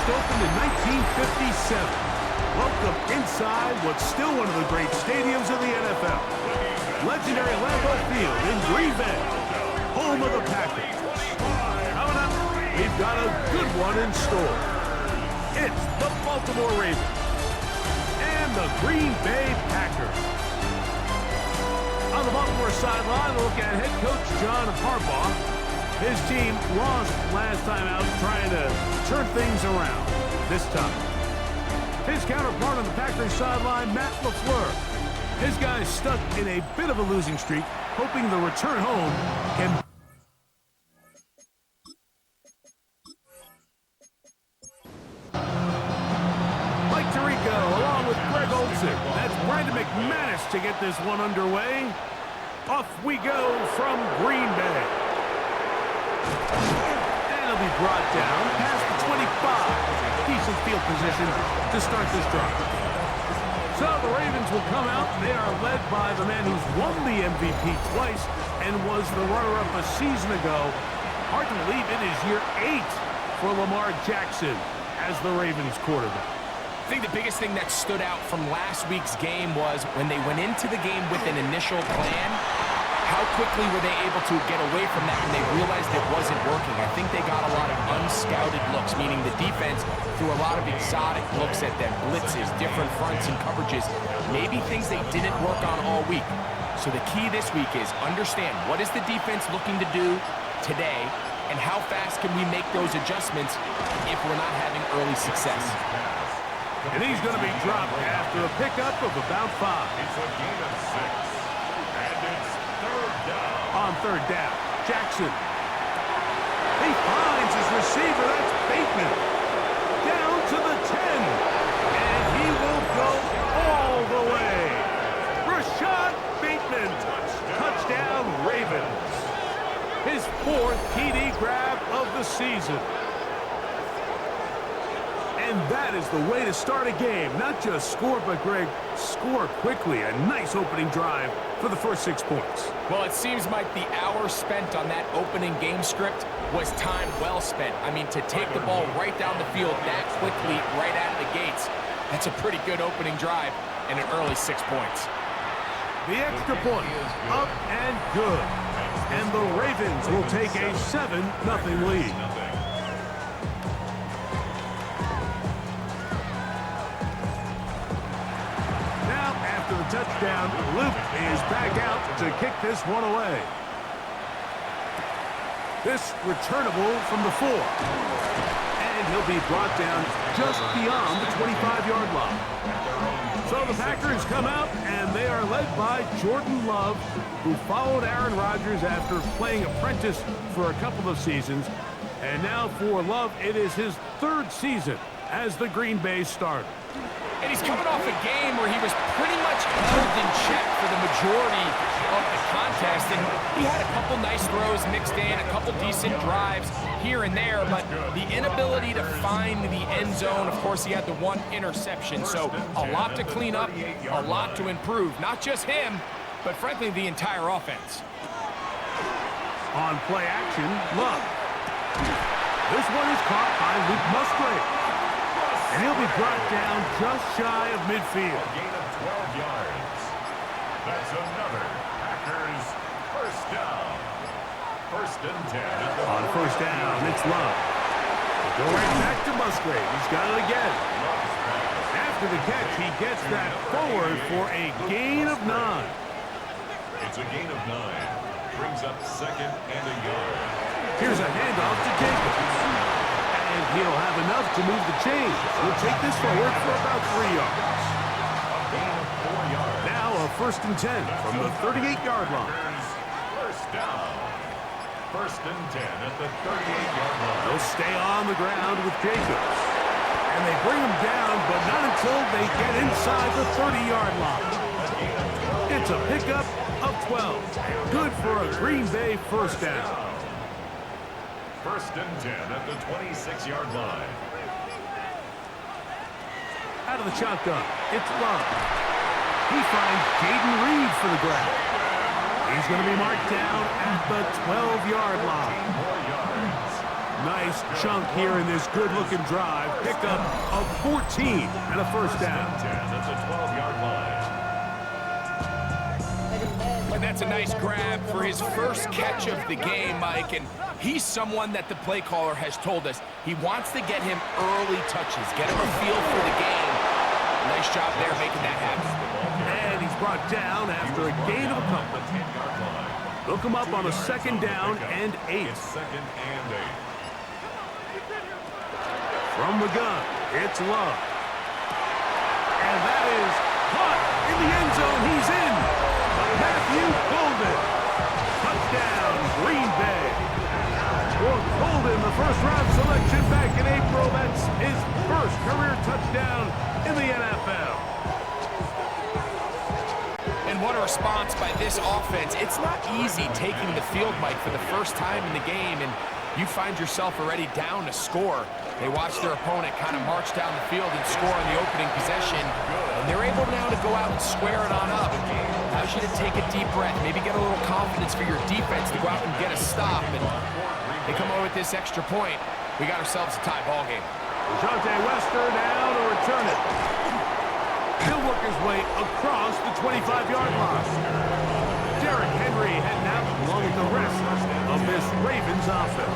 first opened in 1957. Welcome inside what's still one of the great stadiums of the NFL. Legendary Lambeau Field in Green Bay, home of the Packers. Coming up, we've got a good one in store. It's the Baltimore Ravens and the Green Bay Packers. On the Baltimore sideline, we'll look at head coach John Harbaugh. His team lost last time out, trying to turn things around this time. His counterpart on the Packers sideline, Matt LaFleur. His guys stuck in a bit of a losing streak, hoping the return home can... Mike Tirico, along with Greg Olsen. That's Brandon McManus to get this one underway. Off we go from Green Bay. And it'll be brought down past the 25. Decent field position to start this drive. So the Ravens will come out. They are led by the man who's won the MVP twice and was the runner-up a season ago. Hard to believe it is year 8 for Lamar Jackson as the Ravens quarterback. I think the biggest thing that stood out from last week's game was when they went into the game with an initial plan, how quickly were they able to get away from that when they realized it wasn't working? I think they got a lot of unscouted looks, meaning the defense threw a lot of exotic looks at them, blitzes, different fronts and coverages, maybe things they didn't work on all week. So the key this week is understand what is the defense looking to do today and how fast can we make those adjustments if we're not having early success. And he's going to be dropped after a pickup of about 5. It's a gain of 6. And it's third down. On third down, Jackson. He finds his receiver. That's Bateman. Down to the 10. And he will go all the way. Rashad Bateman. Touchdown, Ravens. His 4th TD grab of the season. And that is the way to start a game. Not just score, but, Greg, score quickly. A nice opening drive for the first 6 points. Well, it seems like the hour spent on that opening game script was time well spent. I mean, to take the ball right down the field that quickly, right out of the gates, that's a pretty good opening drive and an early 6 points. The extra point, up and good. And the Ravens will take a 7-0 lead. Touchdown. Luke is back out to kick this one away. This returnable from the 4. And he'll be brought down just beyond the 25-yard line. So the Packers come out, and they are led by Jordan Love, who followed Aaron Rodgers after playing apprentice for a couple of seasons. And now for Love, it is his 3rd season as the Green Bay starter. And he's coming off a game where he was pretty much held in check for the majority of the contest. And he had a couple nice throws mixed in, a couple decent drives here and there. But the inability to find the end zone, of course, he had the 1 interception. So a lot to clean up, a lot to improve. Not just him, but frankly, the entire offense. On play action, Love. This one is caught by Luke Musgrave. And he'll be brought down just shy of midfield. A gain of 12 yards. That's another Packers first down. 1st and 10. On first down, it's Love. Go right back to Musgrave. He's got it again. After the catch, he gets that forward for a gain of 9. It's a gain of 9. Brings up 2nd and a yard. Here's a handoff to Jacobs. And he'll have enough to move the chains. He'll take this forward for about 3 yards. A gain of 4 yards. Now a 1st and 10 from the 38-yard line. First down. 1st and 10 at the 38-yard line. They'll stay on the ground with Jacobs. And they bring him down, but not until they get inside the 30-yard line. It's a pickup of 12. Good for a Green Bay first down. 1st and 10 at the 26-yard line. Out of the shotgun, it's Love. He finds Jaden Reed for the grab. He's going to be marked down at the 12-yard line. 4 yards. Nice chunk here in this good-looking drive. Pickup of 14 and a first down. 10 at the 12-yard line. And that's a nice grab for his first catch of the game, Mike. And he's someone that the play caller has told us he wants to get him early touches, get him a feel for the game. Nice job there making that happen. And he's brought down after a gain of a couple. They'll come up on a second down and 8. Second and 8. From the gun, it's Love. And that is caught in the end zone. He's in. Matthew Golden. Touchdown, Green Bay. For Golden, the first-round selection back in April. That's his first career touchdown in the NFL. And what a response by this offense. It's not easy taking the field, Mike, for the first time in the game, and you find yourself already down to score. They watch their opponent kind of march down the field and score on the opening possession, and they're able now to go out and square it on up. Allows you to take a deep breath, maybe get a little confidence for your defense to go out and get a stop, and they come over with this extra point. We got ourselves a tie ball game. Dejounte Wester now to return it. He'll work his way across the 25-yard line. Derrick Henry heading out along with the rest of this Ravens offense.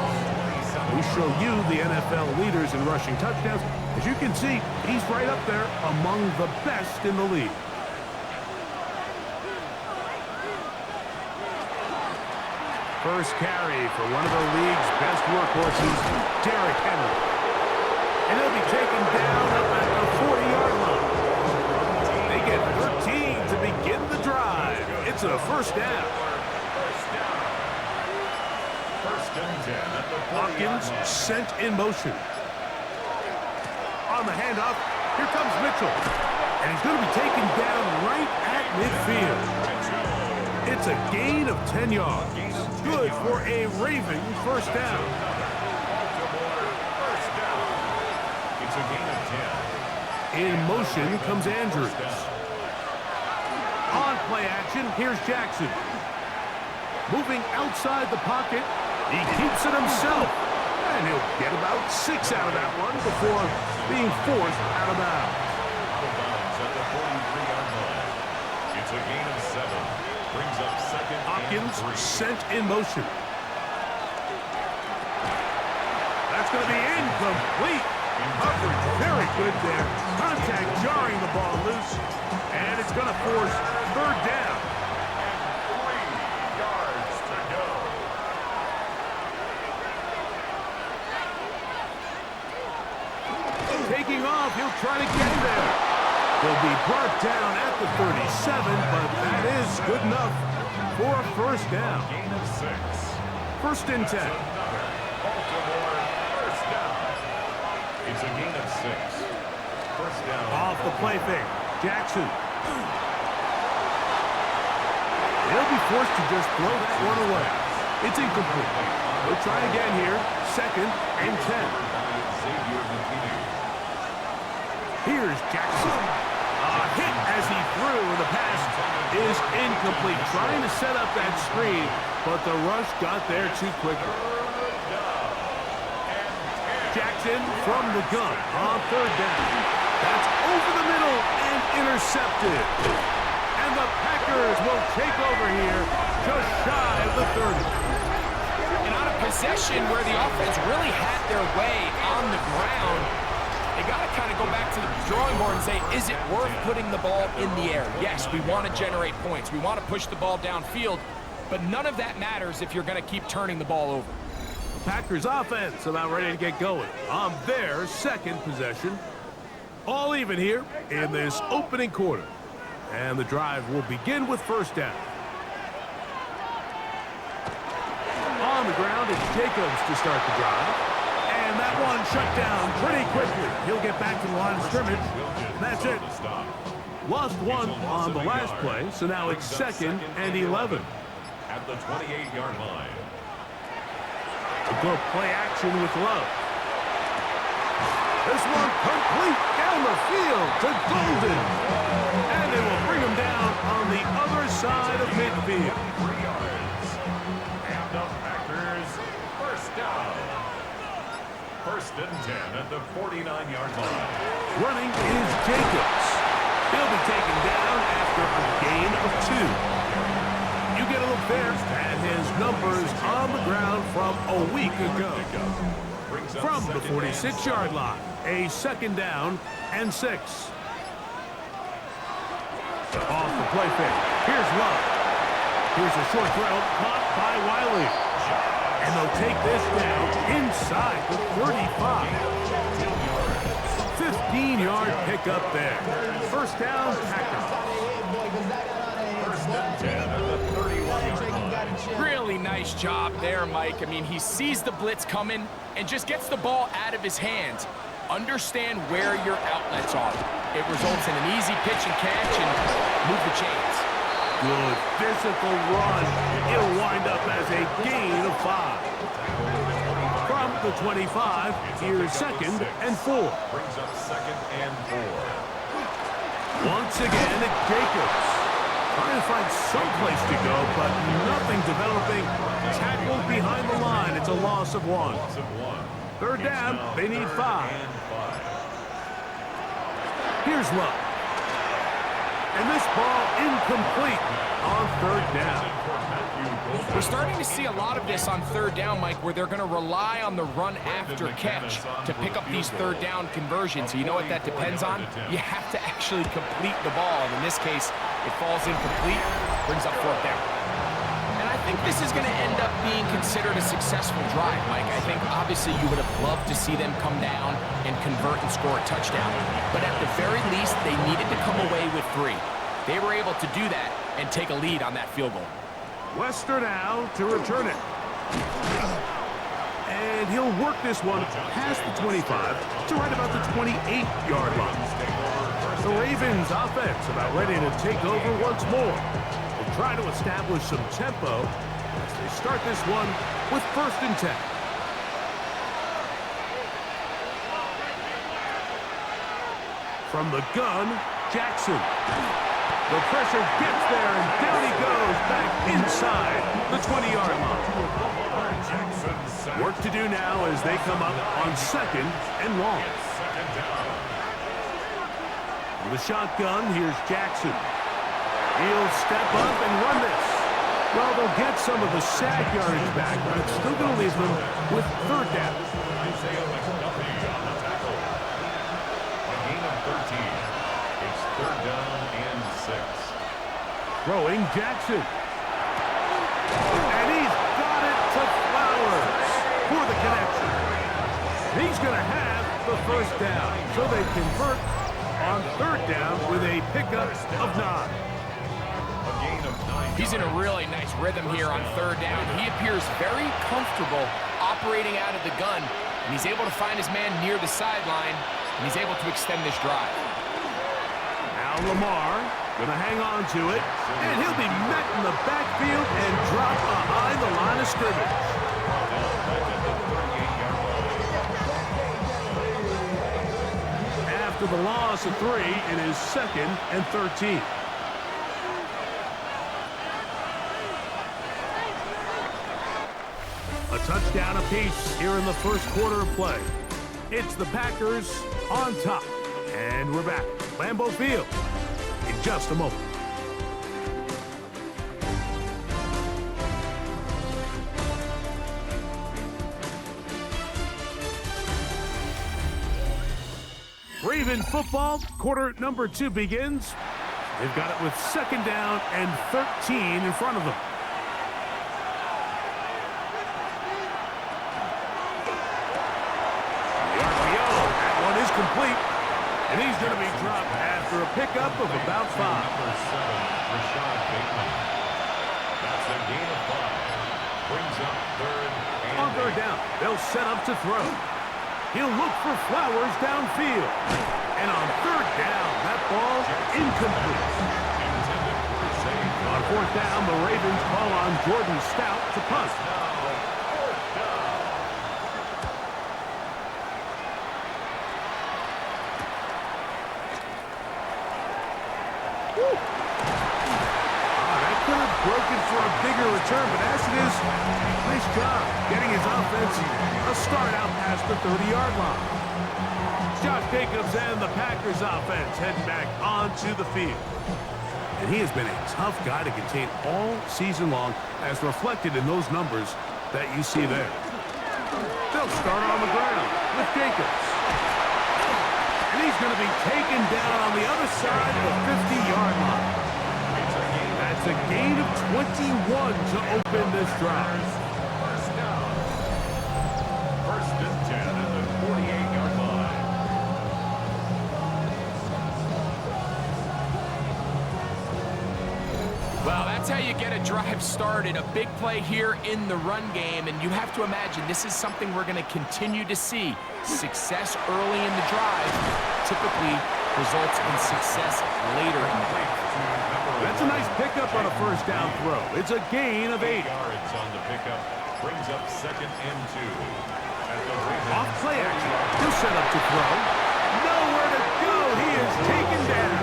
We show you the NFL leaders in rushing touchdowns. As you can see, he's right up there among the best in the league. First carry for one of the league's best workhorses, Derrick Henry. And he'll be taken down up at the 40-yard line. They get 13 to begin the drive. It's a first down. First and 10 at the 40-yard Hawkins line. sent in motion. On the handoff, here comes Mitchell. And he's going to be taken down right at midfield. It's a gain of 10 yards. Good for a Raven first down. Baltimore first down. It's a gain of 10. In motion comes Andrews. On play action, here's Jackson. Moving outside the pocket, he keeps it himself. And he'll get about 6 out of that one before being forced out of bounds. Out of bounds at the 43-yard line. It's a gain of 7. Brings up second Hawkins and 3. sent in motion. That's going to be incomplete. Coverage very good there. Contact jarring the ball loose. And it's going to force third down. 3 yards to go. Taking off, he'll try to get there. He'll be brought down at the 37, but that is good enough for a first down. Gain of 6. First and 10. Another Baltimore first down. It's a gain of 6. First down. Off the play fake. Jackson. He'll be forced to just throw that one away. It's incomplete. We'll try again here. Second and 10. Here's Jackson. A hit as he threw, and the pass is incomplete. Trying to set up that screen, but the rush got there too quickly. Jackson from the gun on third down. That's over the middle and intercepted. And the Packers will take over here just shy of the 30. And on a possession where the offense really had their way on the ground, they got to kind of go back to the drawing board and say, is it worth putting the ball in the air? Yes, we want to generate points. We want to push the ball downfield, but none of that matters if you're going to keep turning the ball over. The Packers offense about ready to get going on their second possession. All even here in this opening quarter. And the drive will begin with first down. On the ground, it's Jacobs to start the drive. And that one shut down pretty quickly. He'll get back to the line of scrimmage. That's it. Lost one on the last play, so now it's second and 11. At the 28-yard line. A good play action with Love. This one complete down the field to Golden. And they will bring him down on the other side of midfield. 3 yards. And the Packers first down. First and 10 at the 49-yard line. Running is Jacobs. He'll be taken down after a gain of 2. You get a look there at his numbers on the ground from a week ago. From the 46-yard line, a second down and 6. Off the play fake. Here's Love. Here's a short throw caught by Wiley. And they'll take this down inside the 35. 15-yard pickup there. First down, Packers. First and 10 at the 31-yard line. Really nice job there, Mike. I mean, he sees the blitz coming and just gets the ball out of his hands. Understand where your outlets are. It results in an easy pitch and catch and move the chains. Good physical run. It'll wind up as a gain of 5. From the 25, here's second and 4. Brings up second and 4. Once again, it's Jacobs. Trying to find some place to go, but nothing developing. Tackled behind the line. It's a loss of 1. Third down, they need 5. Here's Love. And this ball incomplete on third down. We're starting to see a lot of this on third down, Mike, where they're going to rely on the run after catch to pick up these third down conversions. So you know what that depends on? You have to actually complete the ball. And in this case, it falls incomplete, brings up fourth down. And I think this is going to end up being considered a successful drive, Mike. I think obviously you would have loved to see them come down and convert and score a touchdown. But at the very least, they needed to come away with 3. They were able to do that and take a lead on that field goal. Wester now to return it. And he'll work this one past the 25 to right about the 28-yard line. The Ravens offense about ready to take over once more. They'll try to establish some tempo as they start this one with first and 10. From the gun, Jackson. The pressure gets there, and down he goes back inside the 20-yard line. Work to do now as they come up on second and long. With a shotgun, here's Jackson. He'll step up and run this. Well, they'll get some of the sack yardage back, but it's still going to leave them with third down. A gain of 13. It's third down and 6. Throwing Jackson. And he's got it to Flowers for the connection. He's going to have the first down, so they convert on third down with a pickup of 9. A gain of 9. He's in a really nice rhythm here on third down. He appears very comfortable operating out of the gun, and he's able to find his man near the sideline, and he's able to extend this drive. Now Lamar going to hang on to it, and he'll be met in the backfield and dropped behind the line of scrimmage. After the loss of 3, it is second and 13. A touchdown apiece here in the first quarter of play. It's the Packers on top. And we're back. Lambeau Field in just a moment. Raven football, quarter number 2 begins. They've got it with second down and 13 in front of them. The RPO, that one is complete. And he's going to be dropped after a pickup of about 5. That's a gain of 5. Brings up third and On third down, they'll set up to throw. He'll look for Flowers downfield. And on third down, that ball incomplete. On fourth down, the Ravens call on Jordan Stout to punt. That could have broken for a bigger return, but as it is, nice job getting his offense a start out past the 30-yard line. Josh Jacobs and the Packers offense heading back onto the field. And he has been a tough guy to contain all season long, as reflected in those numbers that you see there. They'll start on the ground with Jacobs. And he's going to be taken down on the other side of the 50-yard line. That's a gain of 21 to open this drive. First down. First and 10 at the 48-yard line. Well, that's how you get a drive started. A big play here in the run game, and you have to imagine this is something we're going to continue to see. Success early in the drive typically results in success later in the drive. That's a nice pickup on a first down throw. It's a gain of 8. 8 yards on the pickup. Brings up second and 2. At the Off play action. He'll set up to throw. Nowhere to go. He is taken down.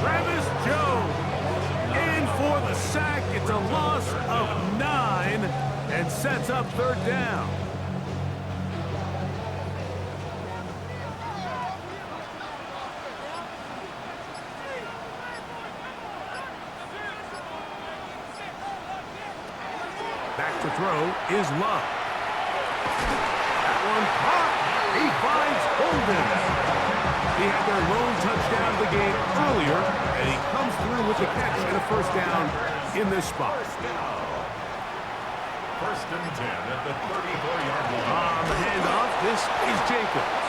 Travis Jones. In for the sack. It's a loss of 9 and sets up third down. Back to throw is Love. That one caught. He finds Holden. He had their lone touchdown of the game earlier, and he comes through with a catch and a first down in this spot. First and 10 at the 34-yard line. On the handoff, this is Jacobs.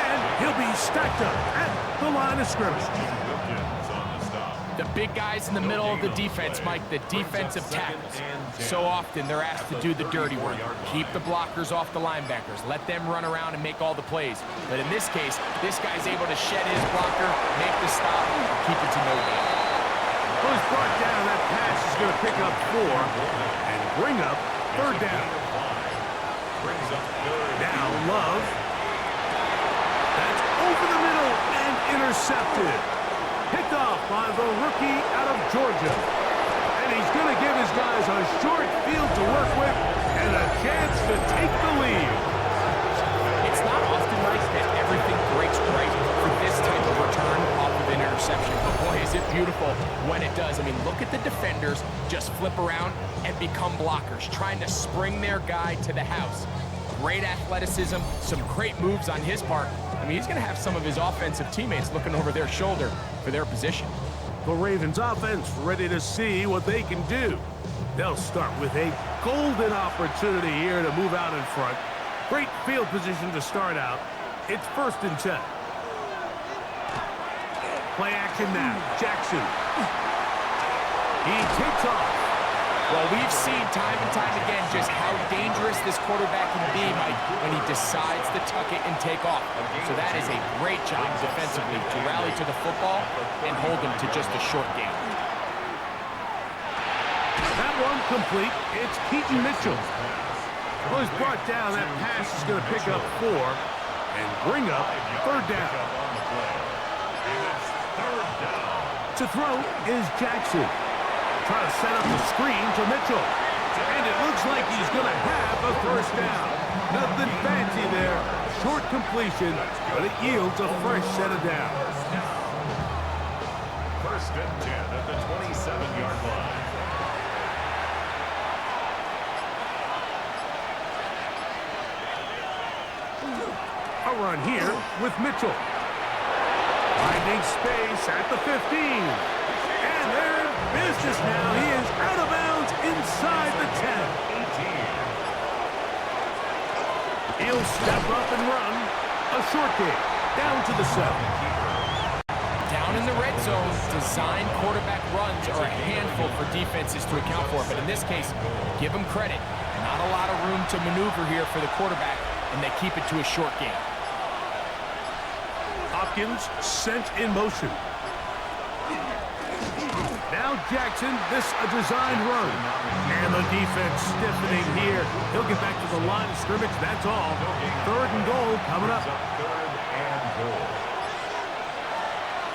And he'll be stacked up at the line of scrimmage. Wilkins on the stop. The big guys in the middle of the defense, Mike, the defensive tackles. So often they're asked to do the dirty work. Keep the blockers off the linebackers. Let them run around and make all the plays. But in this case, this guy's able to shed his blocker, make the stop, keep it to no gain. Who's brought down? That pass is going to pick up 4 and bring up third down. Brings up third. Now Love. That's over the middle and intercepted. Picked off by the rookie out of Georgia. And he's going to give his guys a short field to work with and a chance to take the lead. It's not often like that everything breaks right for this type of return off of an interception. But boy, is it beautiful when it does. I mean, look at the defenders just flip around and become blockers, trying to spring their guy to the house. Great athleticism, some great moves on his part. I mean, he's going to have some of his offensive teammates looking over their shoulder for their position. The Ravens offense ready to see what they can do. They'll start with a golden opportunity here to move out in front. Great field position to start out. It's first and 10. Play action now. Jackson. He takes off. Well, we've seen time and time again just how dangerous this quarterback can be, Mike, when he decides to tuck it and take off. So that is a great job defensively to rally to the football and hold him to just a short gain. That one complete. It's Keaton Mitchell. Well, he's brought down. That pass is going to pick up 4 and bring up third down. To throw is Jackson. Trying to set up the screen to Mitchell. And it looks like he's going to have a first down. Nothing fancy there. Short completion, but it yields a fresh set of downs. First and 10 at the 27-yard line. A run here with Mitchell. Finding space at the 15. And they're in business now. He is out of bounds inside the 10. He'll step up and run. A short game. Down to the 7. Down in the red zone, design quarterback runs are a handful for defenses to account for. But in this case, give them credit. Not a lot of room to maneuver here for the quarterback, and they keep it to a short game. Hopkins sent in motion. Now Jackson, this a design run. And the defense stiffening here. He'll get back to the line of scrimmage, that's all. Third and goal coming up. Third and goal.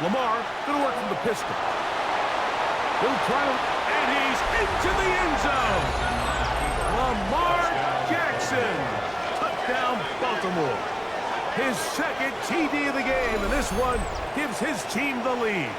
Lamar gonna work from the pistol. He'll try to, and he's into the end zone. Lamar Jackson. Touchdown, Baltimore. His second TD of the game, and this one gives his team the lead.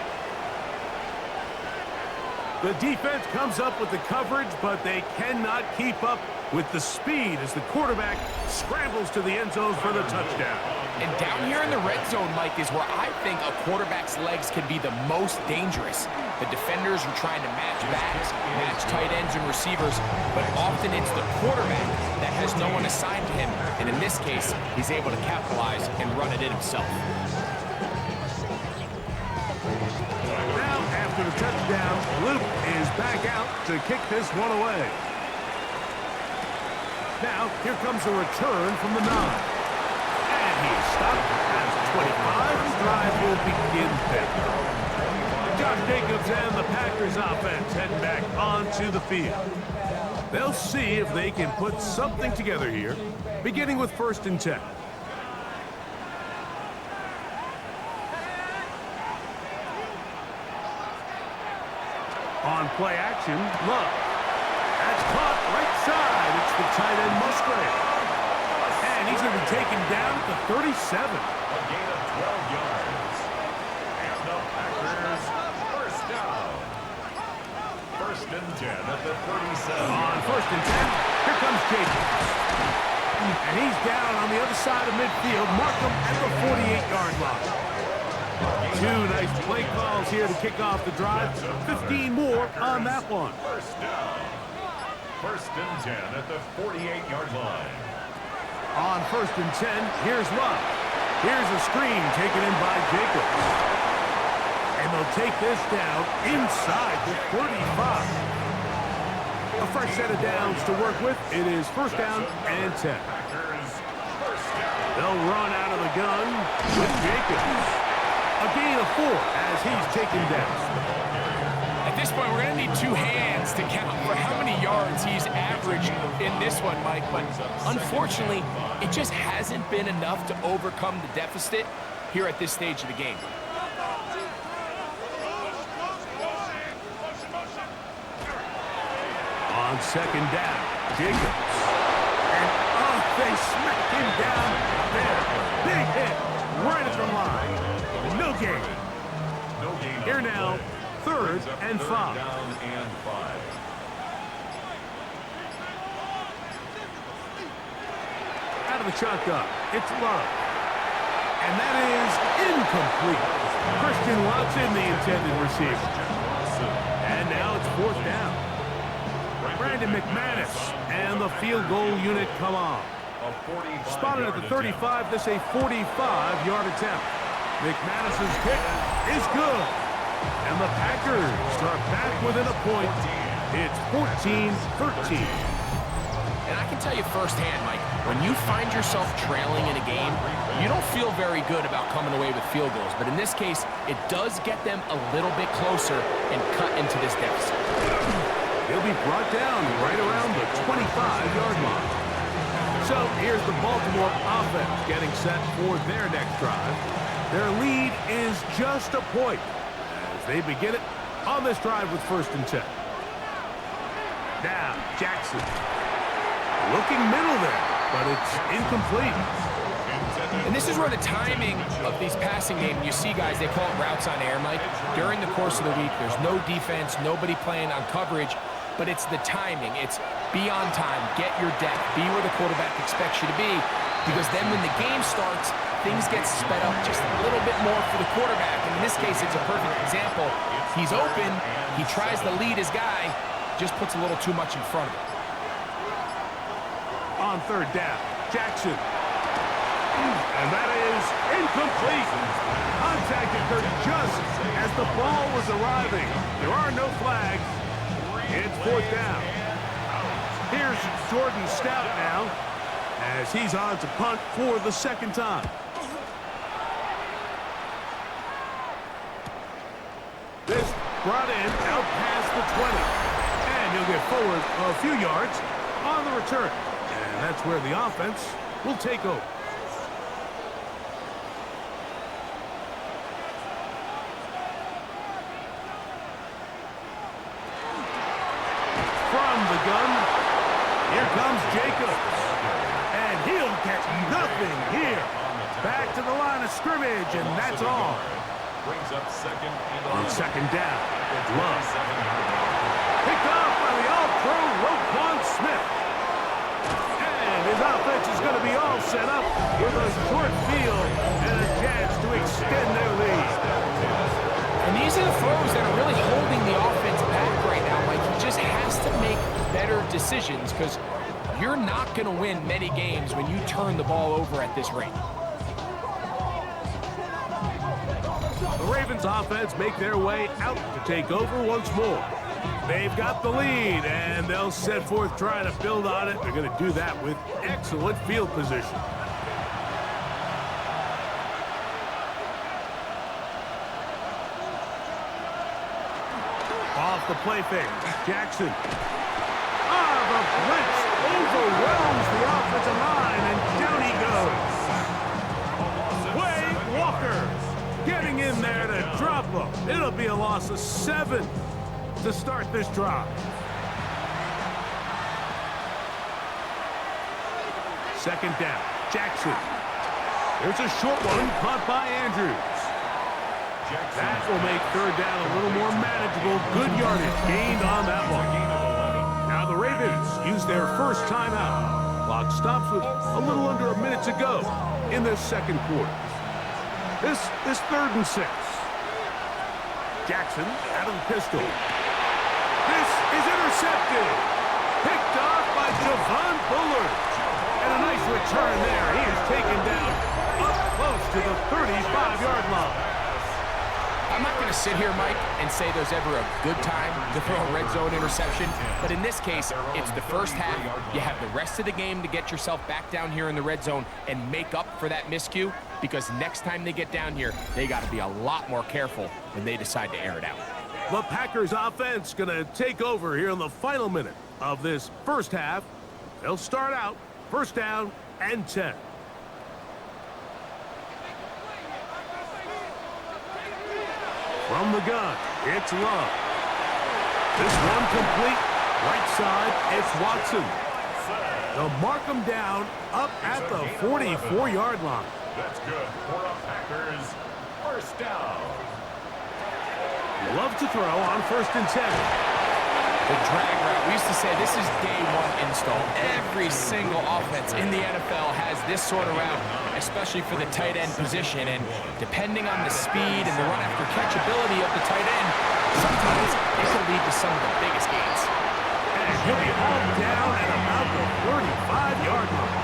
The defense comes up with the coverage, but they cannot keep up with the speed as the quarterback scrambles to the end zone for the touchdown. And down here in the red zone, Mike, is where I think a quarterback's legs can be the most dangerous. The defenders are trying to match backs, match tight ends and receivers, but often it's the quarterback that has no one assigned to him. And in this case, he's able to capitalize and run it in himself. Now, after the touchdown, Luke is back out to kick this one away. Now, here comes a return from the 9. And he's stopped at 25. The drive will begin then. Josh Jacobs and the Packers offense heading back onto the field. They'll see if they can put something together here, beginning with 1st and 10. On play action, Love. That's caught right side. It's the tight end Musgrave. And he's going to be taken down at the 37. A gain of 12 yards. And the Packers first down. 1st and 10 at the 37. On 1st and 10, here comes Jacobs. And he's down on the other side of midfield. Mark him at the 48-yard line. 2 nice play calls here to kick off the drive. 15 more on that one. First down. 1st and 10 at the 48-yard line. On 1st and 10, here's Love. Here's a screen taken in by Jacobs. And they'll take this down inside the 35. A fresh set of downs to work with. It is 1st down and 10. They'll run out of the gun with Jacobs. A gain of 4 as he's taken down. At this point, we're going to need 2 hands to count for how many yards he's averaged in this one, Mike. But unfortunately, it just hasn't been enough to overcome the deficit here at this stage of the game. On 2nd down, Jacobs. And they smack him down there. Big hit right at the line. No gain. Here now, 3rd and 5. Out of the shotgun, it's Love. And that is incomplete. Christian Watson, the intended receiver. And now it's 4th down. Brandon McManus and the field goal unit come on. Spotted at the 35, this a 45-yard attempt. McManus's kick is good. And the Packers are back within a point. It's 14-13. And I can tell you firsthand, Mike, when you find yourself trailing in a game, you don't feel very good about coming away with field goals. But in this case, it does get them a little bit closer and cut into this deficit. He'll be brought down right around the 25-yard line. So here's the Baltimore offense getting set for their next drive. Their lead is just a point as they begin it on this drive with 1st and 10. Now, Jackson. Looking middle there, but it's incomplete. And this is where the timing of these passing games, you see guys, they call it routes on air, Mike. During the course of the week, there's no defense, nobody playing on coverage, but it's the timing. It's be on time, get your depth, be where the quarterback expects you to be, because then when the game starts, things get sped up just a little bit more for the quarterback. And in this case, it's a perfect example. He's open, he tries to lead his guy, just puts a little too much in front of him. On 3rd down, Jackson. And that is incomplete. Contact occurred just as the ball was arriving. There are no flags. It's 4th down. Here's Jordan Stout now as he's on to punt for the 2nd time. This brought in out past the 20. And he'll get forward a few yards on the return. And that's where the offense will take over. the gun. Here comes Jacobs. And he'll get nothing here. Back to the line of scrimmage, and that's all. Brings up second On second down, Love. Picked off by the all-pro Roquan Smith. And his offense is going to be all set up with a short field and a chance to extend their lead. And these are the throws that are really holding the offense back right now. Like, he just has to make better decisions because you're not going to win many games when you turn the ball over at this rate. The Ravens offense make their way out to take over once more. They've got the lead, and they'll set forth trying to build on it. They're going to do that with excellent field position. Off the play fake, Jackson. The blitz overwhelms the offensive line, and down he goes. Wade Walker getting in there to drop him. It'll be a loss of 7 to start this drive. Second down, Jackson. There's a short one caught by Andrews. That will make third down a little more manageable. Good yardage gained on that one. Now the Ravens use their first timeout. Clock stops with a little under a minute to go in the second quarter. This 3rd and 6. Jackson out of the pistol. This is intercepted. Picked off by Javon Bullard. And a nice return there. He is taken down up close to the 35-yard line. I'm not going to sit here, Mike, and say there's ever a good time to throw a red zone interception. But in this case, it's the first half. You have the rest of the game to get yourself back down here in the red zone and make up for that miscue. Because next time they get down here, they got to be a lot more careful when they decide to air it out. The Packers offense going to take over here in the final minute of this first half. They'll start out first down and 10. From the gun, it's Love. This one complete. Right side, it's Watson. They'll mark him down up at the 44-yard line. That's good for a Packers first down. Love to throw on first and 10. The drag route. We used to say this is day one install. Every single offense in the NFL has this sort of route, especially for the tight end position. And depending on the speed and the run after catch ability of the tight end, sometimes it can lead to some of the biggest gains. And he'll be hauled down at about the 35-yard line.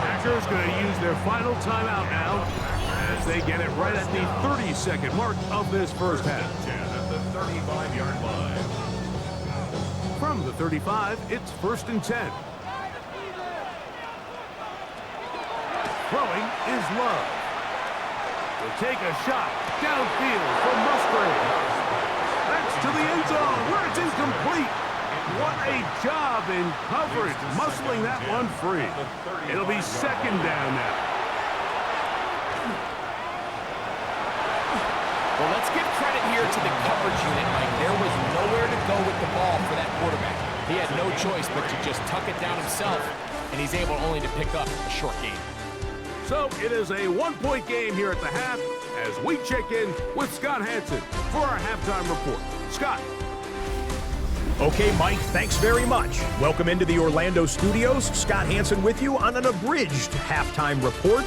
Packers going to use their final timeout now as they get it right at the 30-second mark of this first half. 10 at the 35-yard line. From the 35, it's first and 10. Throwing is Love. Will take a shot downfield from Musgrave. That's to the end zone where it's incomplete. What a job in coverage, muscling that one free. It'll be second down now. Well, let's give credit here to the coverage unit, Mike. There was nowhere to go with the ball for that quarterback. He had no choice but to just tuck it down himself, and he's able only to pick up a short gain. So it is a one-point game here at the half as we check in with Scott Hansen for our halftime report. Scott. Okay, Mike, thanks very much. Welcome into the Orlando studios. Scott Hansen with you on an abridged halftime report.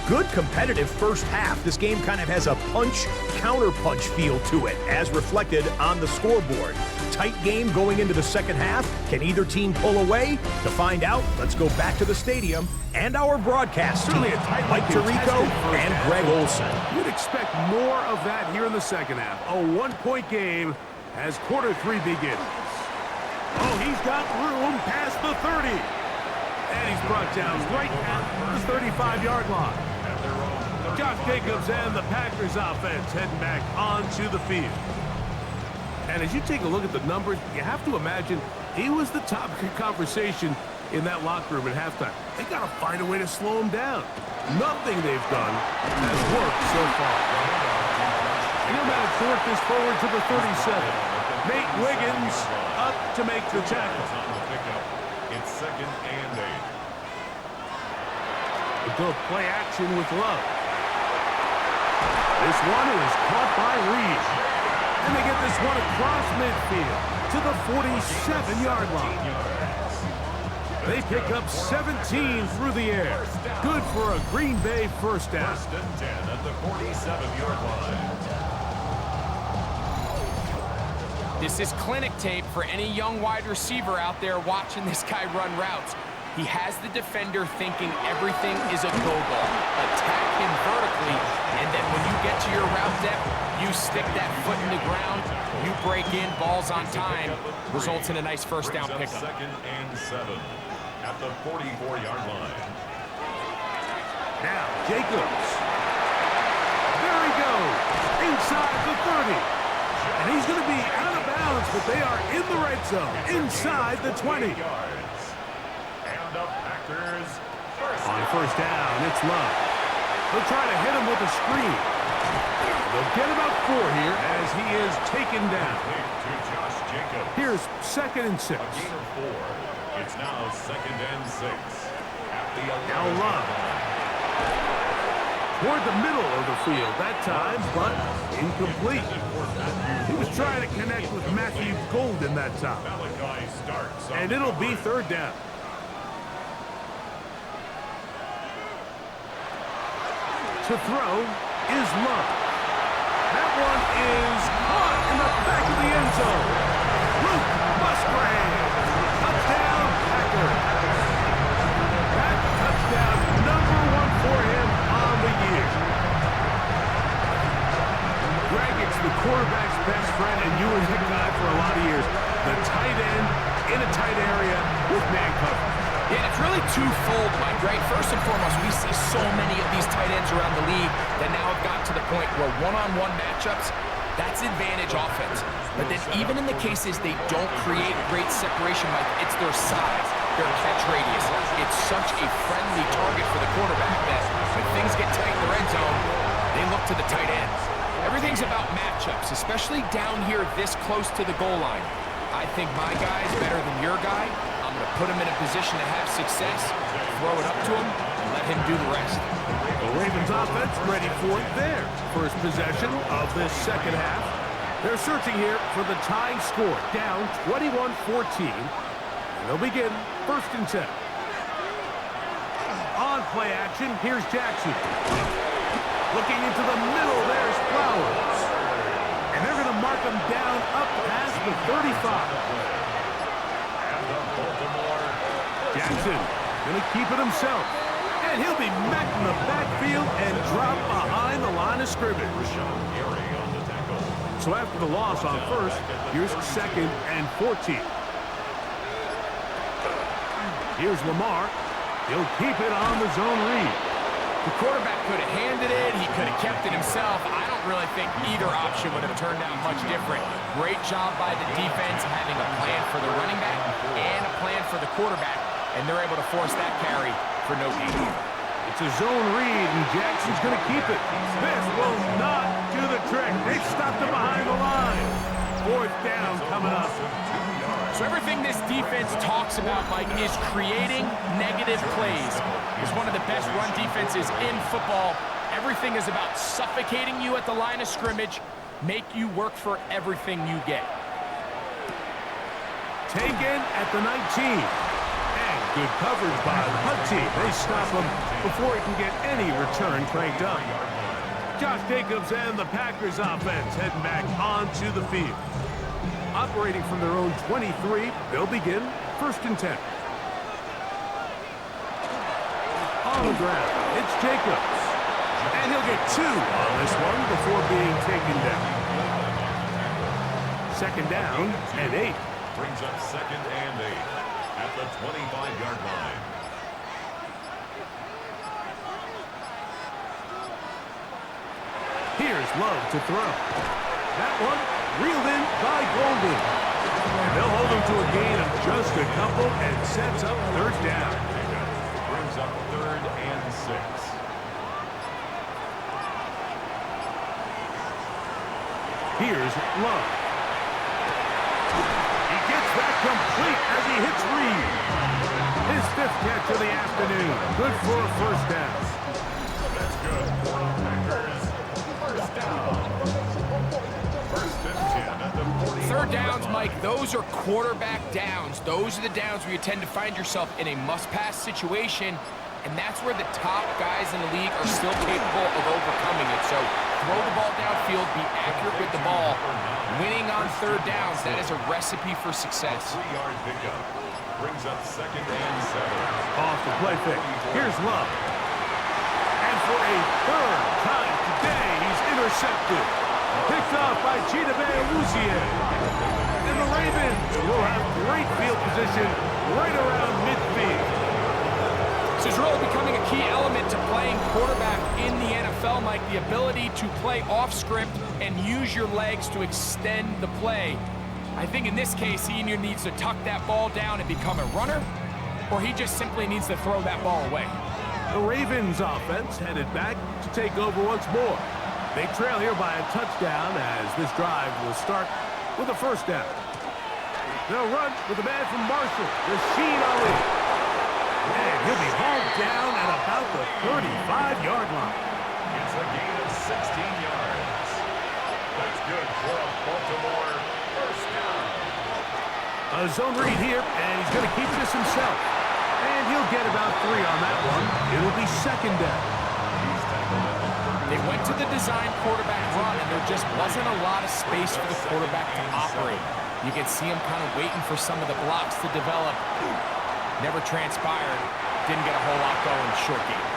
Good competitive first half. This game kind of has a punch-counter-punch feel to it, as reflected on the scoreboard. Tight game going into the second half. Can either team pull away? To find out, let's go back to the stadium and our broadcast team, Mike Tirico and Greg Olson. You'd expect more of that here in the second half. A one-point game as quarter 3 begins. Oh, he's got room past the 30. And he's brought down right at the 35-yard line. Josh Jacobs and the Packers offense heading back onto the field. And as you take a look at the numbers, you have to imagine he was the topic of conversation in that locker room at halftime. They got to find a way to slow him down. Nothing they've done has worked so far. And he'll manage to work this forward to the 37. Nate Wiggins up to make the tackle. It's 2nd and 8. A good play action with Love. This one is caught by Reed. And they get this one across midfield to the 47-yard line. They pick up 17 through the air. Good for a Green Bay first down. 1st and 10 at the 47-yard line. This is clinic tape for any young wide receiver out there watching this guy run routes. He has the defender thinking everything is a go ball. Attack him vertically, and then when you get to your route depth, you stick that foot in the ground, you break in, balls on time, results in a nice first down pickup. 2nd and 7 at the 44-yard line. Now, Jacobs. There he goes, inside the 30. And he's going to be out of bounds, but they are in the red zone, inside the 20. On first down, it's Love. They'll try to hit him with a screen. They'll get about 4 here as he is taken down. Here's 2nd and 6. A gain of 4. It's now 2nd and 6. At the 11. Now Love. Toward the middle of the field that time, but incomplete. He was trying to connect with Matthew Golden that time. And it'll be 3rd down. To throw is Love. That one is caught in the back of the end zone. Luke Musgrave. Touchdown, Packers. That touchdown, number 1 for him on the year. Greg, it's the quarterback's best friend, and you were the guy for a lot of years. The tight end in a tight area with man coverage. Yeah, it's really twofold, Mike, right? First and foremost, we see so many of these tight ends around the league that now have got to the point where one-on-one matchups, that's advantage offense. But then even in the cases they don't create great separation, Mike, it's their size, their catch radius. It's such a friendly target for the quarterback that when things get tight in the red zone, they look to the tight ends. Everything's about matchups, especially down here this close to the goal line. I think my guy's better than your guy. I'm going to put him in a position to have success, throw it up to him, and let him do the rest. The Ravens offense ready for their first possession of this second half. They're searching here for the tying score, down 21-14. They'll begin 1st and 10. On play action, here's Jackson. Looking into the middle, there's Flowers. And they're going to mark him down up past the 35. Jackson going to keep it himself. And he'll be met in the backfield and drop behind the line of scrimmage. So after the loss on first, here's 2nd and 14. Here's Lamar. He'll keep it on the zone read. The quarterback could have handed it. He could have kept it himself. I don't really think either option would have turned out much different. Great job by the defense having a plan for the running back and a plan for the quarterback, and they're able to force that carry for no gain. It's a zone read, and Jackson's going to keep it. This will not do the trick. They stopped him behind the line. 4th down coming up. So everything this defense talks about, Mike, is creating negative plays. It's one of the best run defenses in football. Everything is about suffocating you at the line of scrimmage, make you work for everything you get. Taken at the 19. And good coverage by the punt team. They stop him before he can get any return cranked up. Josh Jacobs and the Packers offense heading back onto the field. Operating from their own 23, they'll begin 1st and 10. On the ground, it's Jacobs. And he'll get 2 on this one before being taken down. 2nd down and 8. Brings up 2nd and 8 at the 25-yard line. Here's Love to throw. That one reeled in by Golden. And they'll hold him to a gain of just a couple and sets up 3rd down. Brings up 3rd and 6. Here's Love. He gets that complete as he hits Reed. His 5th catch of the afternoon. Good for a first down. That's good for the Packers. First down. First and 10 at the 40. Third downs, Mike, those are quarterback downs. Those are the downs where you tend to find yourself in a must-pass situation, and that's where the top guys in the league are still capable of overcoming it. So throw the ball downfield, be accurate with the ball. Winning on third downs, that is a recipe for success. 3-yard pickup brings up 2nd and 7. Off the play fake. Here's Love. And for a third time today, he's intercepted. Picked off by Chidobe Awuzie. And the Ravens will have great field position right around midfield. This is really becoming a key element to playing quarterback in the NFL, Mike, the ability to play off script and use your legs to extend the play. I think in this case, he either needs to tuck that ball down and become a runner, or he just simply needs to throw that ball away. The Ravens offense headed back to take over once more. They trail here by a touchdown as this drive will start with a first down. They'll run with the man from Marshall, Rashid Ali. And he'll be hauled down at about the 35-yard line. It's a gain of 16 yards. That's good for a Baltimore first down. A zone read here, and he's going to keep this himself. And he'll get about 3 on that one. It'll be second down. They went to the design quarterback run, and there just wasn't a lot of space for the quarterback to operate. You can see him kind of waiting for some of the blocks to develop. Never transpired. Didn't get a whole lot going short game.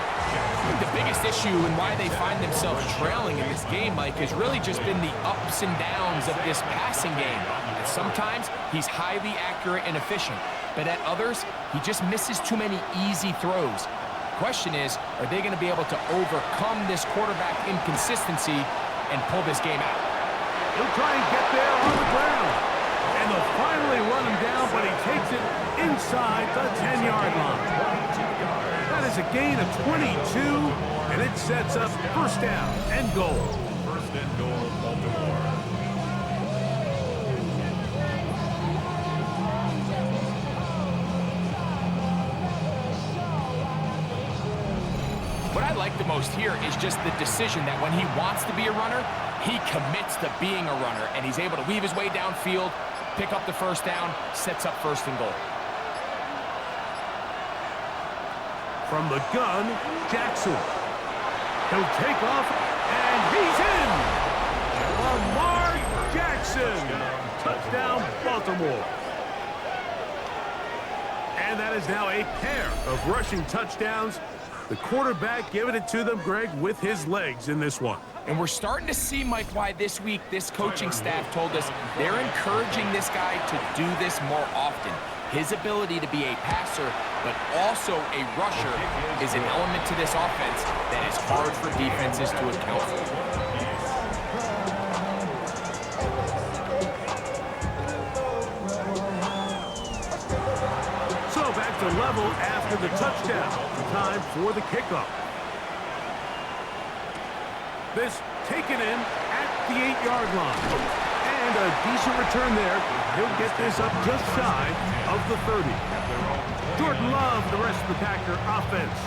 The biggest issue and why they find themselves trailing in this game, Mike, has really just been the ups and downs of this passing game. And sometimes he's highly accurate and efficient, but at others, he just misses too many easy throws. Question is, are they going to be able to overcome this quarterback inconsistency and pull this game out? He'll try and get there on the ground. And they'll finally run him down, but he takes it inside the 10-yard line. That is a gain of 22, and it sets up first down and goal. First and goal, Baltimore. What I like the most here is just the decision that when he wants to be a runner, he commits to being a runner, and he's able to weave his way downfield, pick up the first down, sets up first and goal. From the gun, Jackson. He'll take off, and he's in! Lamar Jackson! Touchdown, Baltimore. And that is now a pair of rushing touchdowns. The quarterback giving it to them, Greg, with his legs in this one. And we're starting to see, Mike, why this week this coaching staff told us they're encouraging this guy to do this more often. His ability to be a passer, but also a rusher, is an element to this offense that is hard for defenses to account for. So back to level after the touchdown. Time for the kickoff. This taken in at the 8-yard line. And a decent return there. He'll get this up just shy of the 30. Jordan Love, the rest of the Packer offense,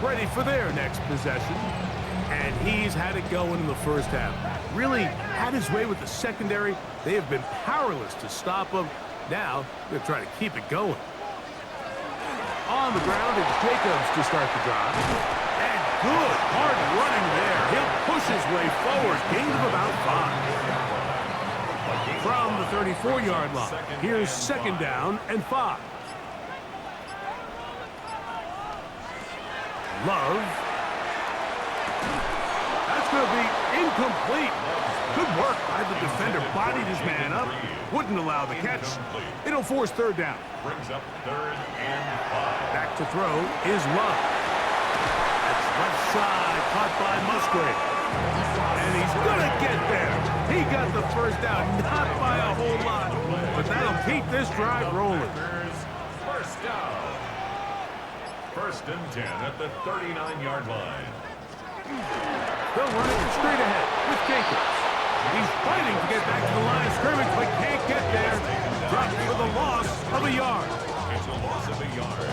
ready for their next possession. And he's had it going in the first half. Really had his way with the secondary. They have been powerless to stop him. Now, they're trying to keep it going. On the ground, it's Jacobs to start the drive. And good, hard running there. He'll push his way forward. Gain of about 5. From the 34-yard line, here's second down and 5. Love. That's going to be incomplete. Good work by the defender. Bodied his man up. Wouldn't allow the catch. It'll force third down. Brings up 3rd and 5. Back to throw is Love. That's left side, caught by Musgrave. And he's going to get there. He got the first down, not by a whole lot, but that'll keep this drive rolling. First down. First and 10 at the 39-yard line. They'll run it straight ahead with Jacobs. He's fighting to get back to the line of scrimmage, but can't get there. Dropped for the loss of a yard. It's a loss of a yard.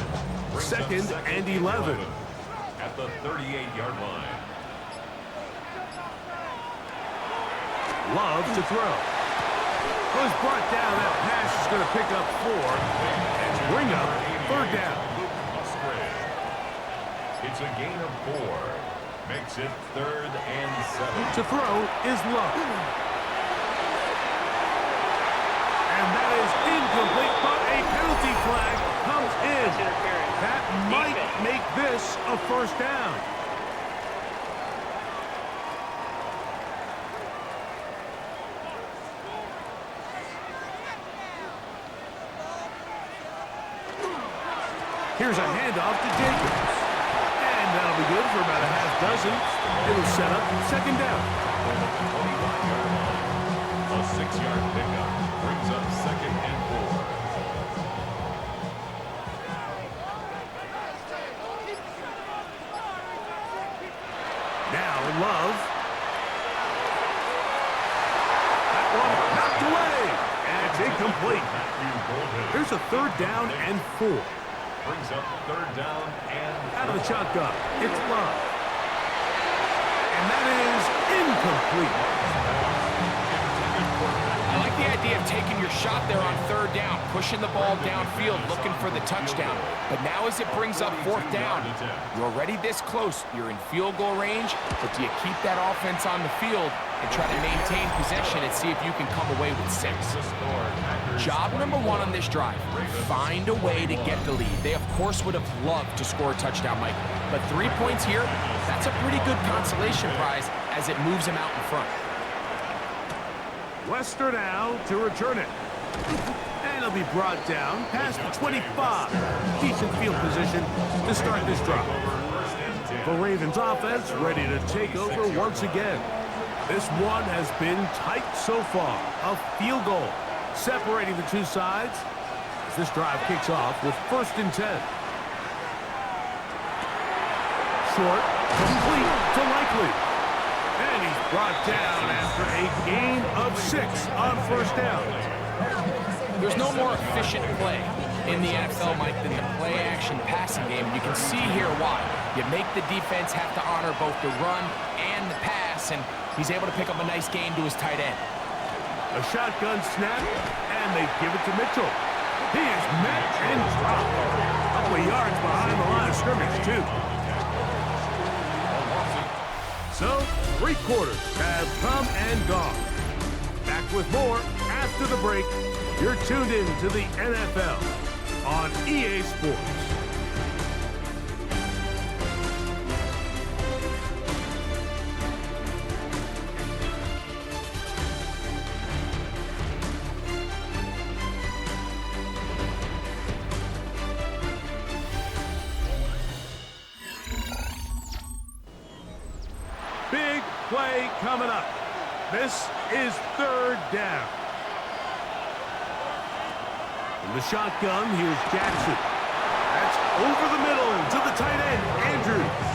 Brings up Second and 11. At the 38-yard line. Love to throw. Was brought down. That pass is going to pick up 4 and bring up third down. It's a gain of 4. Makes it 3rd and 7. To throw is Love. And that is incomplete, but a penalty flag comes in. That might make this a first down. Here's a handoff to Jacobs. And that'll be good for about a half dozen. It'll set up second down. A 6-yard pickup brings up 2nd and 4. Now Love. That one knocked away. And it's incomplete. There's a third down and 4. Brings up 3rd down and Out of the shotgun, it's Love. And that is incomplete. I like the idea of taking your shot there on 3rd down, pushing the ball downfield, looking for the touchdown. But now as it brings up 4th down, you're already this close. You're in field goal range, but do you keep that offense on the field and try to maintain possession and see if you can come away with 6? Job number 1 on this drive, find a way to get the lead. They, of course, would have loved to score a touchdown, Mike. But 3 points here, that's a pretty good consolation prize as it moves them out in front. Wester now to return it. And it'll be brought down past the 25. Decent field position to start this drive. The Ravens offense ready to take over once again. This one has been tight so far. A field goal separating the two sides as this drive kicks off with 1st and 10. Short, complete to Likely. And he's brought down after a gain of 6 on 1st down. There's no more efficient play in the NFL, Mike, than the play-action passing game. You can see here why. You make the defense have to honor both the run and the pass, and he's able to pick up a nice gain to his tight end. A shotgun snap, and they give it to Mitchell. He is met and dropped. A couple of yards behind the line of scrimmage, too. So, 3 quarters have come and gone. Back with more after the break. You're tuned in to the NFL on EA Sports. Big play coming up. This is 3rd down. In the shotgun, here's Jackson. That's over the middle to the tight end, Andrews.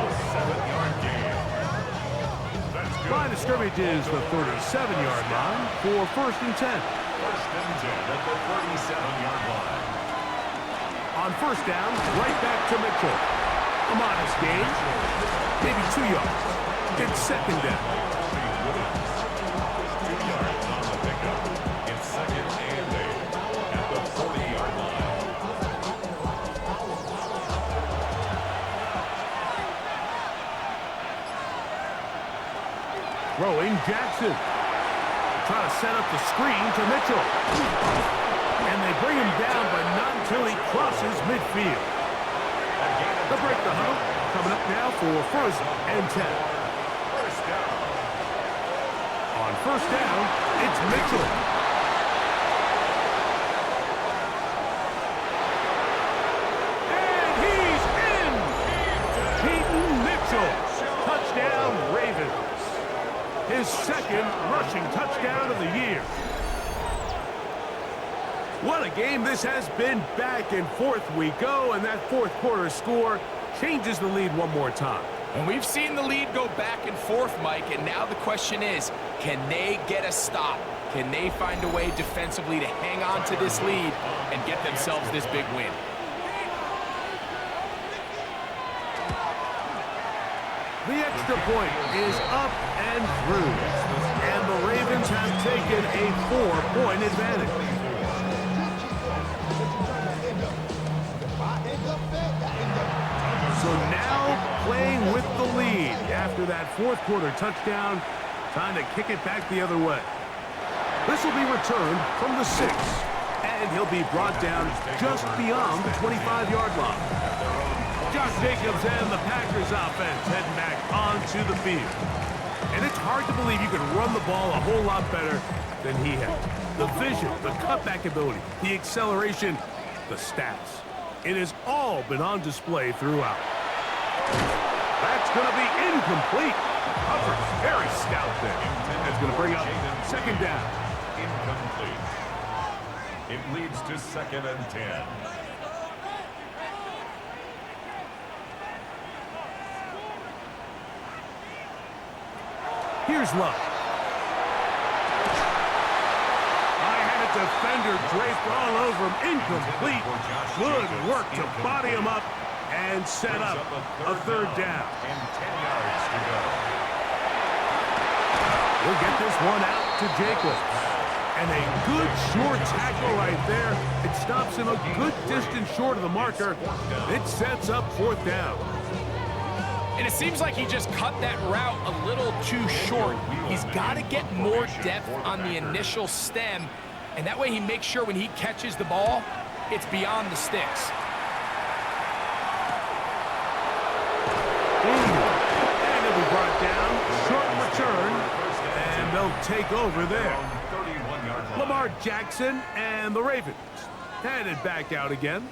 a 7-yard gain. That's good. Line of scrimmage is the 37-yard line for 1st and 10. 1st and 10 at the 37-yard line. On 1st down, right back to Mitchell. A modest gain, maybe 2 yards. It's 2nd down. 2 yards on the pickup. It's 2nd and 8 at the 40-yard line. Throwing Jackson. Trying to set up the screen to Mitchell. And they bring him down, but not until he crosses midfield. They'll break the huddle. Coming up now for 1st and 10. First down. On 1st down, it's Mitchell. And he's in! Keaton Mitchell. Touchdown, Ravens. His 2nd rushing touchdown of the year. What a game this has been. Back and forth we go, and that 4th quarter score changes the lead one more time. And we've seen the lead go back and forth, Mike, and now the question is, can they get a stop? Can they find a way defensively to hang on to this lead and get themselves this big win? The extra point is up and through, and the Ravens have taken a 4-point advantage. So now playing with the lead after that fourth quarter touchdown, time to kick it back the other way. This will be returned from the 6, and he'll be brought down just beyond the 25-yard line. Josh Jacobs and the Packers offense heading back onto the field. And it's hard to believe you can run the ball a whole lot better than he has. The vision, the cutback ability, the acceleration, the stats. It has all been on display throughout. That's going to be incomplete. Coverage very stout there. That's going to bring up second down. Incomplete. It leads to 2nd and 10. Here's Love. I had a defender draped all over him. Incomplete. Good work to body him up and set up a third down. And 10 yards to go. We'll get this one out to Jacobs. And a good short tackle right there. It stops him a good distance short of the marker. It sets up fourth down. And it seems like he just cut that route a little too short. He's got to get more depth on the initial stem, and that way he makes sure when he catches the ball, it's beyond the sticks. And it'll be brought down. Short return, and they'll take over there. Lamar Jackson and the Ravens headed back out again.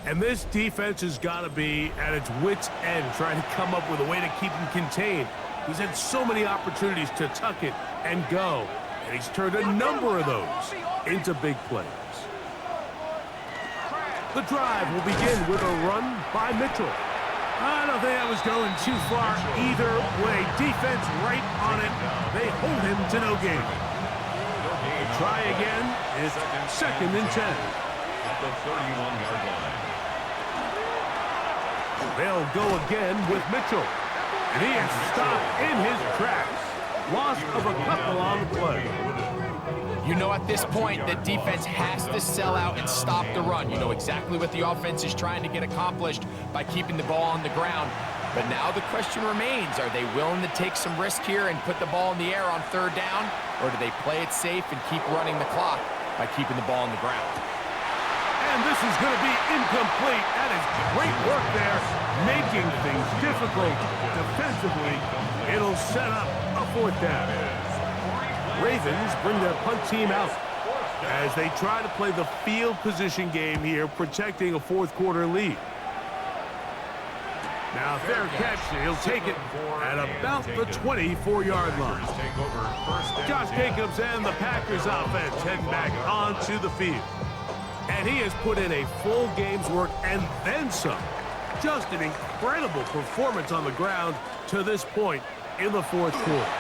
And this defense has got to be at its wits' end, trying to come up with a way to keep him contained. He's had so many opportunities to tuck it and go, and he's turned a number of those into big plays. The drive will begin with a run by Mitchell. I don't think that was going too far either way. Defense right on it. They hold him to no gain. Try again. It's 2nd and 10. At the 31-yard line. They'll go again with Mitchell. And he is stopped in his tracks. Loss of a couple on the play. You know at this point the defense has to sell out and stop the run. You know exactly what the offense is trying to get accomplished by keeping the ball on the ground. But now the question remains, are they willing to take some risk here and put the ball in the air on third down? Or do they play it safe and keep running the clock by keeping the ball on the ground? And this is going to be incomplete. That is great work there, making things difficult defensively. It'll set up a fourth down. Ravens bring their punt team out as they try to play the field position game here, protecting a fourth quarter lead. Now, fair catch, he'll take it at about the 24-yard line. Josh Jacobs and the Packers offense heading back onto the field. And he has put in a full game's work and then some. Just an incredible performance on the ground to this point in the fourth quarter.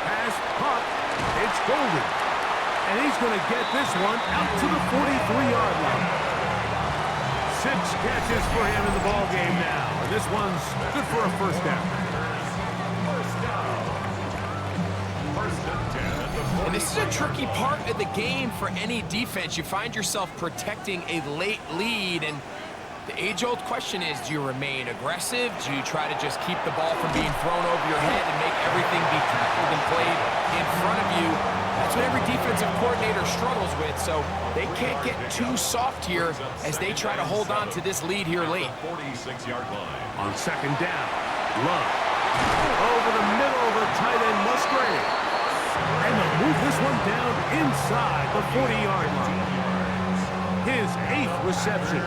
Pass caught. It's Golden. And he's going to get this one out to the 43-yard line. 6 catches for him in the ball game now. And this one's good for a first down. And this is a tricky part of the game for any defense. You find yourself protecting a late lead, and the age-old question is, do you remain aggressive? Do you try to just keep the ball from being thrown over your head and make everything be tackled and played in front of you? That's what every defensive coordinator struggles with, so they can't get too soft here as they try to hold on to this lead here late. 46-yard line. On second down, Love. Over the middle of the tight end, Musgrave. And they'll move this one down inside the 40-yard line. His 8th reception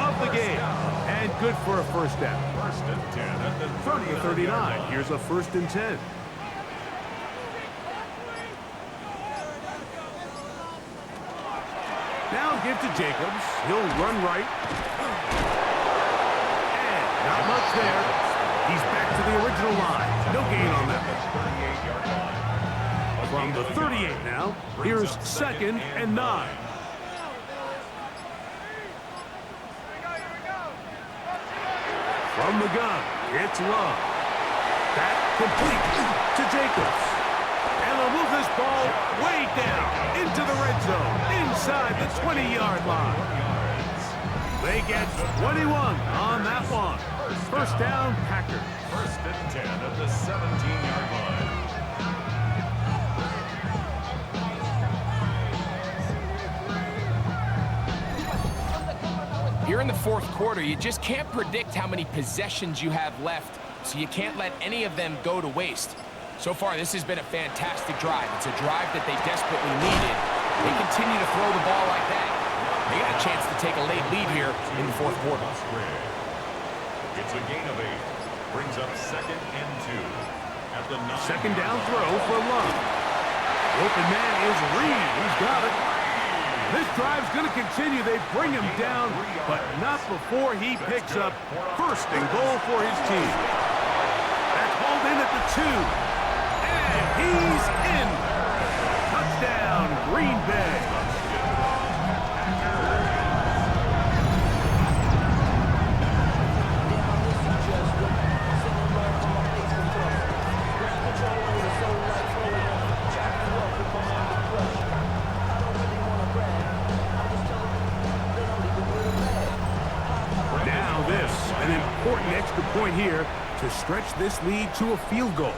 of the game. And good for a first down. First and 10 at the From the 39, here's a 1st and 10. Now give to Jacobs. He'll run right. And not much there. No gain on that. 38-yard line. From the 38 now, here's 2nd and 9. From the gun, it's Love. That complete to Jacobs. And they'll move this ball way down into the red zone, inside the 20-yard line. They get 21 on that one. First down, Packers. 1st and 10 at the 17-yard line. Here in the 4th quarter, you just can't predict how many possessions you have left, so you can't let any of them go to waste. So far, this has been a fantastic drive. It's a drive that they desperately needed. They continue to throw the ball like that. They got a chance to take a late lead here in the 4th quarter. It's a gain of 8. Brings up 2nd and 2. At the 9. Second down throw for Love. Open man is Reed. He's got it. This drive's going to continue. They bring him down, but not before he picks up 1st and goal for his team. That's hauled in at the 2. And he's in. Touchdown, Green Bay. Important extra point here to stretch this lead to a field goal.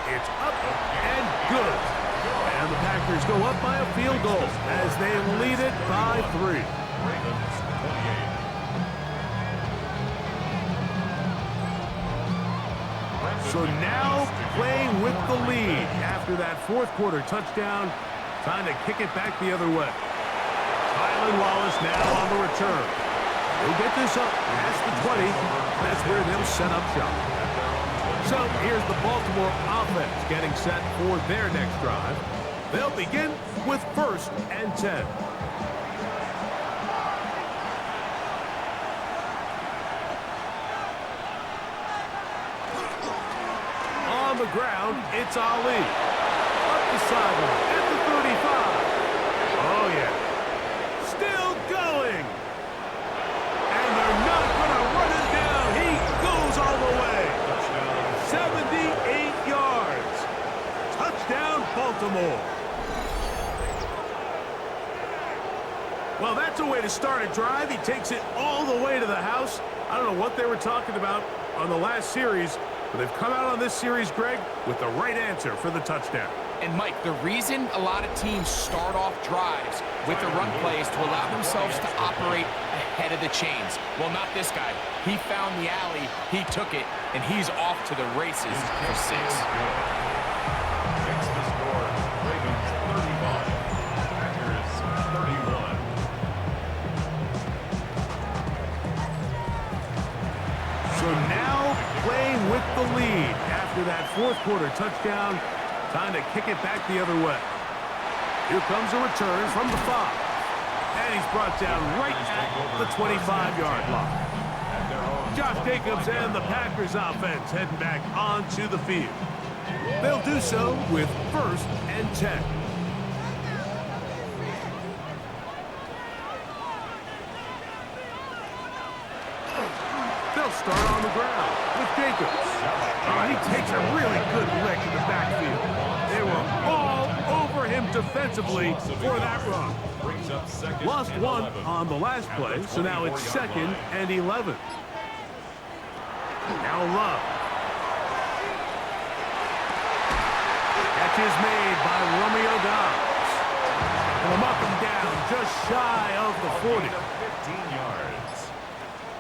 It's up and good. And the Packers go up by a field goal as they lead it by 3. So now playing with the lead after that 4th quarter touchdown, trying to kick it back the other way. Tylan Wallace now on the return. They'll get this up past the 20. That's where they'll set up shop. So here's the Baltimore offense getting set for their next drive. They'll begin with 1st and 10. On the ground, it's Ali. Up the sideline at the 35. Oh, yeah. Still going. And they're not going to run it down. He goes all the way. 78 yards. Touchdown, Baltimore. Well, that's a way to start a drive. He takes it all the way to the house. I don't know what they were talking about on the last series, but they've come out on this series, Greg, with the right answer for the touchdown. And, Mike, the reason a lot of teams start off drives with the run plays to allow themselves to operate ahead of the chains. Well, not this guy. He found the alley, he took it, and he's off to the races for 6. Makes the score. Ravens 35. Packers 31. So now playing with the lead after that 4th quarter touchdown. Time to kick it back the other way. Here comes a return from the 5. And he's brought down right at the 25-yard line. Josh Jacobs and the Packers offense heading back onto the field. They'll do so with 1st and 10. They'll start on the ground with Jacobs. He takes a really good lick in the backfield. They were all over him defensively for that run. Lost 1 on the last play, so now it's 2nd and 11. Now Love. Catch is made by Romeo Dobbs. And they'll knock him down just shy of the 40. 15 yards.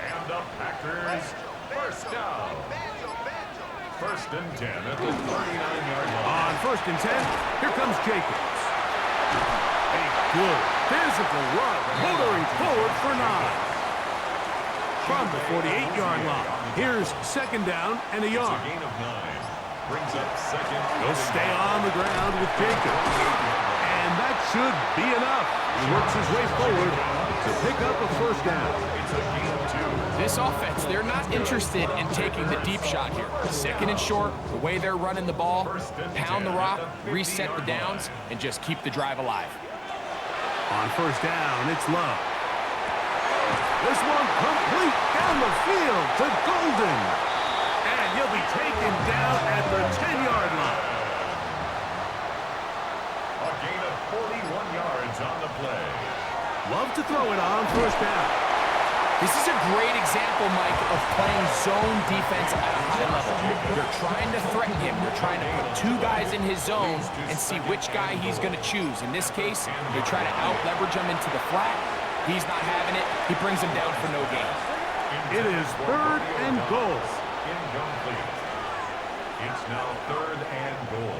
And the Packers, 1st down. 1st and 10 at the 39-yard line. On 1st and 10, here comes Jacobs. A good physical run, motoring forward for 9. From the 48-yard line, here's 2nd down and a yard. It's a gain of 9. Brings up 2nd. He'll stay on the ground with Jacobs. And that should be enough. He works his way forward to pick up a first down. It's a gain of 2. This offense, they're not interested in taking the deep shot here. Second and short, the way they're running the ball, pound the rock, reset the downs, and just keep the drive alive. On first down, it's Love. This one complete down the field to Golden. And he'll be taken down at the 10-yard line. A gain of 41 yards on the play. Love to throw it on first down. This is a great example, Mike, of playing zone defense at a high level. You're trying to threaten him. You're trying to put 2 guys in his zone and see which guy he's going to choose. In this case, you're trying to out-leverage him into the flat. He's not having it. He brings him down for no gain. It is 3rd and goal. Incomplete. It's now 3rd and goal.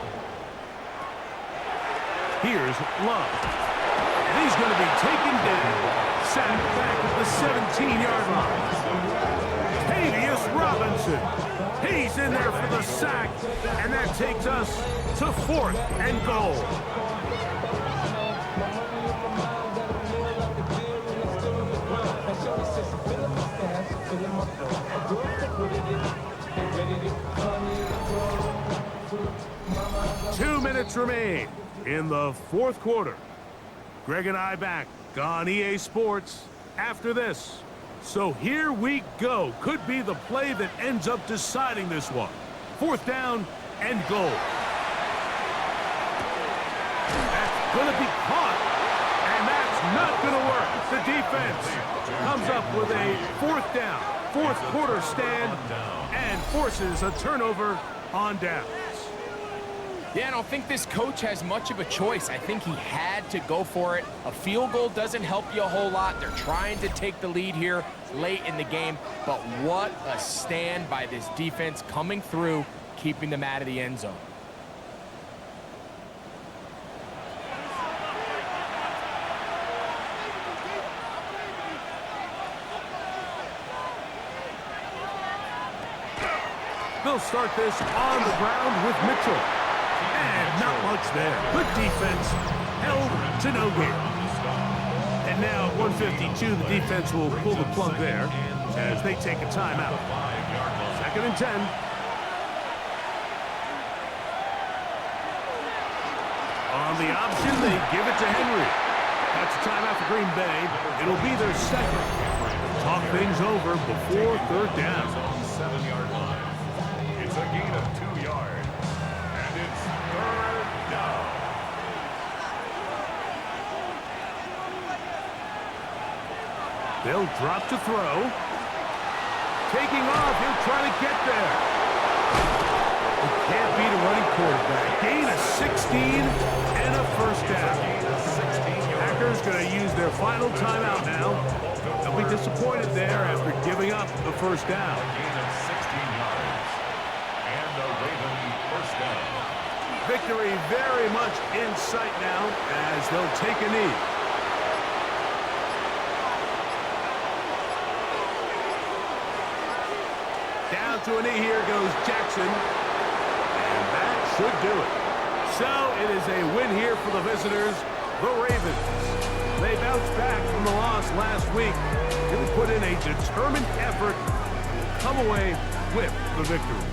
Here's Love. And he's going to be taken down. Sacked back at the 17-yard line. Tavius Robinson. He's in there for the sack. And that takes us to 4th and goal. Two minutes remain in the 4th quarter. Greg and I back on EA Sports after this. So here we go. Could be the play that ends up deciding this one. 4th down and goal. That's going to be caught. And that's not going to work. The defense comes up with a 4th down, 4th quarter stand, and forces a turnover on downs. Yeah, I don't think this coach has much of a choice. I think he had to go for it. A field goal doesn't help you a whole lot. They're trying to take the lead here late in the game. But what a stand by this defense coming through, keeping them out of the end zone. They'll start this on the ground with Mitchell. And not much there. Good defense, held to no gain. And now at 152, the defense will pull the plug there as they take a timeout. 2nd and 10. On the option, they give it to Henry. That's a timeout for Green Bay. It'll be their 2nd. Talk things over before 3rd down. 7-yard line. It's a gain of 2 yards. And it's 3rd down. They'll drop to throw. Taking off, he'll try to get there. He can't beat a running quarterback. Gain of 16 and a first down. Packers going to use their final timeout now. They'll be disappointed there after giving up the first down. Gain of 16 yards. And the Raven first down. Victory very much in sight now as they'll take a knee. Down to a knee here goes Jackson. And that should do it. So it is a win here for the visitors, the Ravens. They bounced back from the loss last week. Really put in a determined effort to come away with the victory.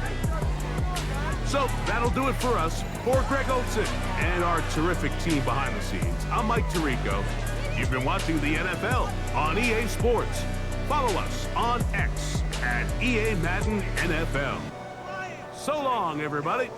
So that'll do it for us. For Greg Olson and our terrific team behind the scenes, I'm Mike Tirico. You've been watching the NFL on EA Sports. Follow us on X at EA Madden NFL. So long, everybody.